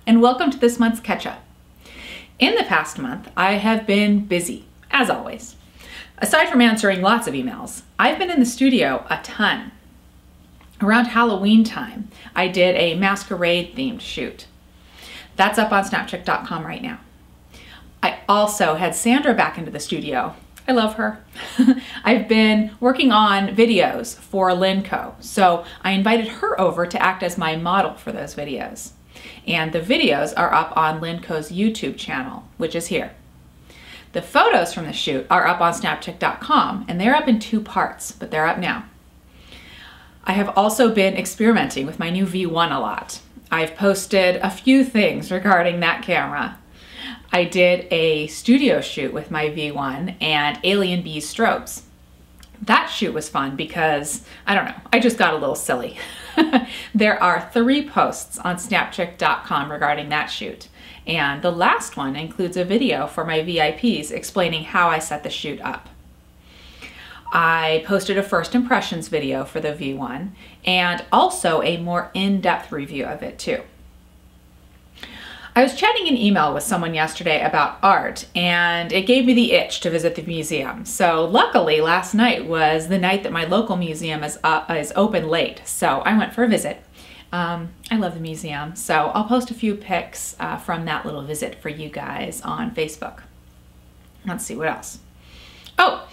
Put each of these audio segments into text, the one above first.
and welcome to this month's catch-up. In the past month, I have been busy, as always. Aside from answering lots of emails, I've been in the studio a ton. Around Halloween time, I did a masquerade-themed shoot. That's up on SnapChick's.com right now. I also had Sandra back into the studio. I love her. I've been working on videos for Linco, so I invited her over to act as my model for those videos. And the videos are up on Linco's YouTube channel, which is here. The photos from the shoot are up on SnapChick's.com, and they're up in 2 parts, but they're up now. I have also been experimenting with my new V1 a lot. I've posted a few things regarding that camera. I did a studio shoot with my V1 and Alien Bees strobes. That shoot was fun because, I don't know, I just got a little silly. There are 3 posts on SnapChick.com regarding that shoot, and the last one includes a video for my VIPs explaining how I set the shoot up. I posted a first impressions video for the V1 and also a more in-depth review of it too. I was chatting in email with someone yesterday about art, and it gave me the itch to visit the museum. So luckily last night was the night that my local museum is open late, so I went for a visit. I love the museum, so I'll post a few pics from that little visit for you guys on Facebook. Let's see what else. Oh,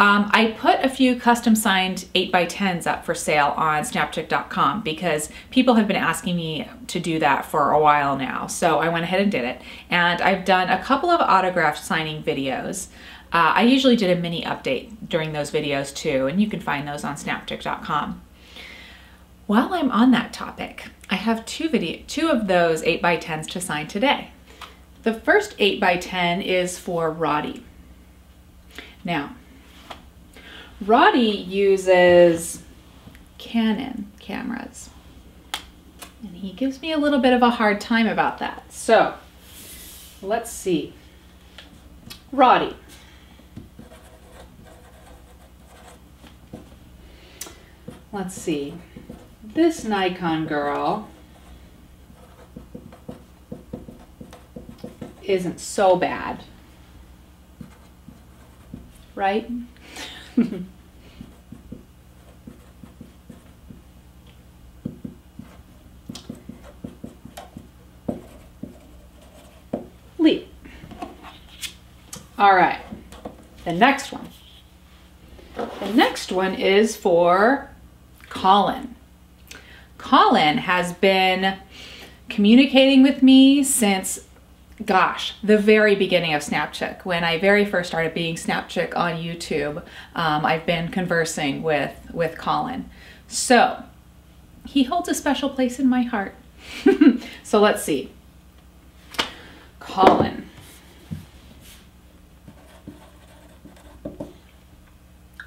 I put a few custom signed 8x10s up for sale on SnapChick.com because people have been asking me to do that for a while now. So I went ahead and did it. And I've done a couple of autograph signing videos. I usually did a mini update during those videos too, and you can find those on SnapChick.com. While I'm on that topic, I have two of those 8x10s to sign today. The first 8x10 is for Roddy. Now, Roddy uses Canon cameras, and he gives me a little bit of a hard time about that. So let's see. Roddy. Let's see. This Nikon girl isn't so bad, right? Leigh. All right, the next one. The next one is for Colin. Colin has been communicating with me since, gosh, the very beginning of SnapChick. When I very first started being SnapChick on YouTube, I've been conversing with Colin. So he holds a special place in my heart. So let's see. Colin.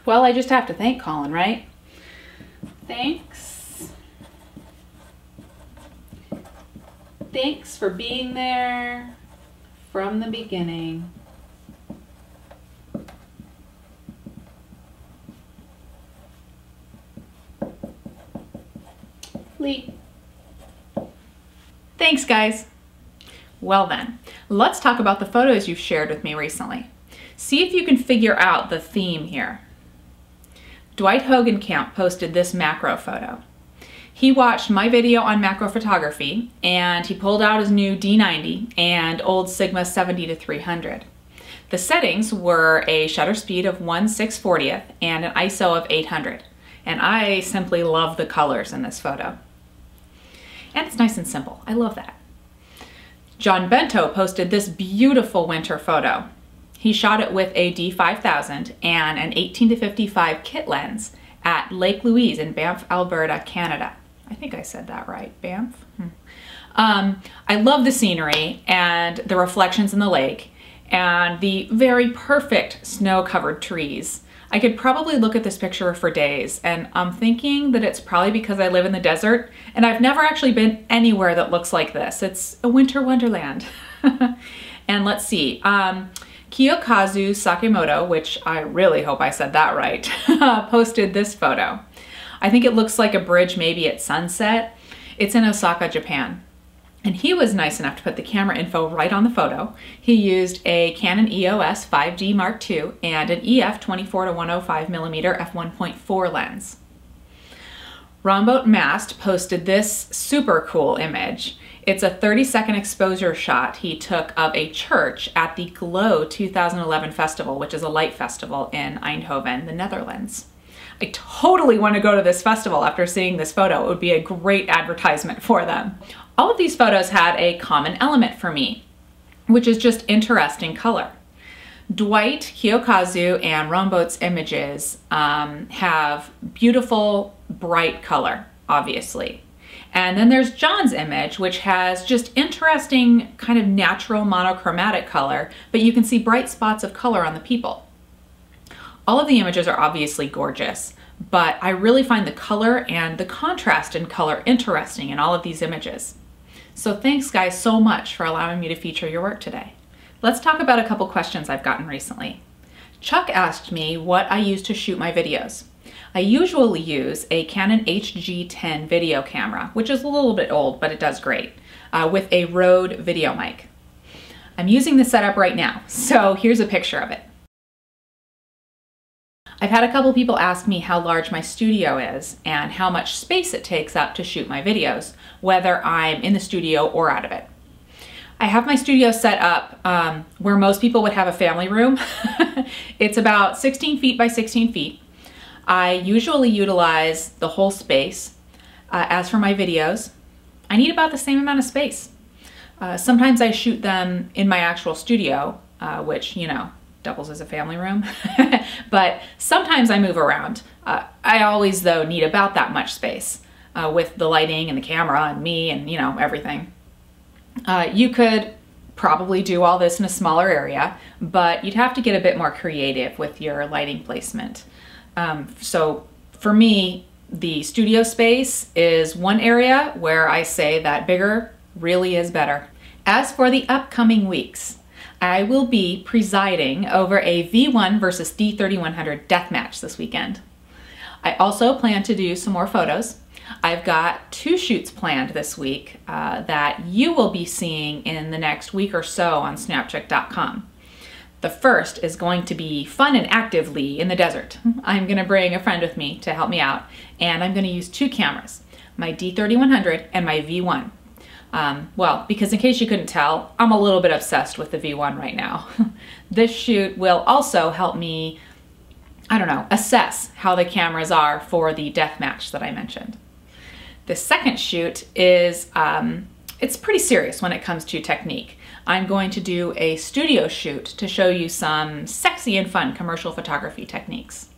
Well, I just have to thank Colin, right? Thanks. Thanks for being there from the beginning. Leigh. Thanks, guys. Well then, let's talk about the photos you've shared with me recently. See if you can figure out the theme here. Dwight Hogenkamp posted this macro photo. He watched my video on macro photography, and he pulled out his new D90 and old Sigma 70-300. The settings were a shutter speed of 1/640th and an ISO of 800. And I simply love the colors in this photo. And it's nice and simple. I love that. John Bento posted this beautiful winter photo. He shot it with a D5000 and an 18-55 kit lens at Lake Louise in Banff, Alberta, Canada. I think I said that right, Banff. I love the scenery and the reflections in the lake and the very perfect snow-covered trees. I could probably look at this picture for days, and I'm thinking that it's probably because I live in the desert and I've never actually been anywhere that looks like this. It's a winter wonderland. And let's see, Kiyokazu Sakemoto, which I really hope I said that right, posted this photo. I think it looks like a bridge maybe at sunset. It's in Osaka, Japan. And he was nice enough to put the camera info right on the photo. He used a Canon EOS 5D Mark II and an EF 24-105mm f1.4 lens. Romboat Mast posted this super cool image. It's a 30-second exposure shot he took of a church at the Glow 2011 festival, which is a light festival in Eindhoven, the Netherlands. I totally want to go to this festival after seeing this photo. It would be a great advertisement for them. All of these photos had a common element for me, which is just interesting color. Dwight, Kiyokazu, and Romboat's images have beautiful, bright color, obviously. And then there's John's image, which has just interesting kind of natural monochromatic color, but you can see bright spots of color on the people. All of the images are obviously gorgeous, but I really find the color and the contrast in color interesting in all of these images. So thanks guys so much for allowing me to feature your work today. Let's talk about a couple questions I've gotten recently. Chuck asked me what I use to shoot my videos. I usually use a Canon HG10 video camera, which is a little bit old, but it does great, with a Rode video mic. I'm using this setup right now, so here's a picture of it. I've had a couple people ask me how large my studio is and how much space it takes up to shoot my videos, whether I'm in the studio or out of it. I have my studio set up where most people would have a family room. It's about 16 feet by 16 feet. I usually utilize the whole space. As for my videos, I need about the same amount of space. Sometimes I shoot them in my actual studio, which, you know, doubles as a family room. But sometimes I move around. I always, though, need about that much space with the lighting and the camera and me and, you know, everything. You could probably do all this in a smaller area, but you'd have to get a bit more creative with your lighting placement. So for me, the studio space is one area where I say that bigger really is better. As for the upcoming weeks, I will be presiding over a V1 versus D3100 deathmatch this weekend. I also plan to do some more photos. I've got 2 shoots planned this week that you will be seeing in the next week or so on SnapChick.com. The first is going to be fun and active Leigh in the desert. I'm going to bring a friend with me to help me out, and I'm going to use 2 cameras, my D3100 and my V1. Well, because in case you couldn't tell, I'm a little bit obsessed with the V1 right now. This shoot will also help me, I don't know, assess how the cameras are for the deathmatch that I mentioned. The second shoot is, it's pretty serious when it comes to technique. I'm going to do a studio shoot to show you some sexy and fun commercial photography techniques.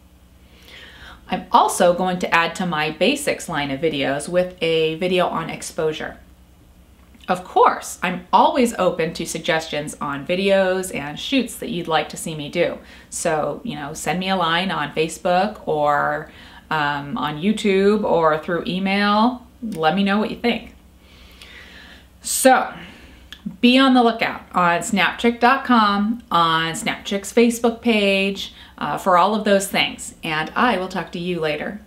I'm also going to add to my basics line of videos with a video on exposure. Of course, I'm always open to suggestions on videos and shoots that you'd like to see me do. So, you know, send me a line on Facebook or on YouTube or through email. Let me know what you think. So, be on the lookout on SnapChick.com, on SnapChick's Facebook page, for all of those things. And I will talk to you later.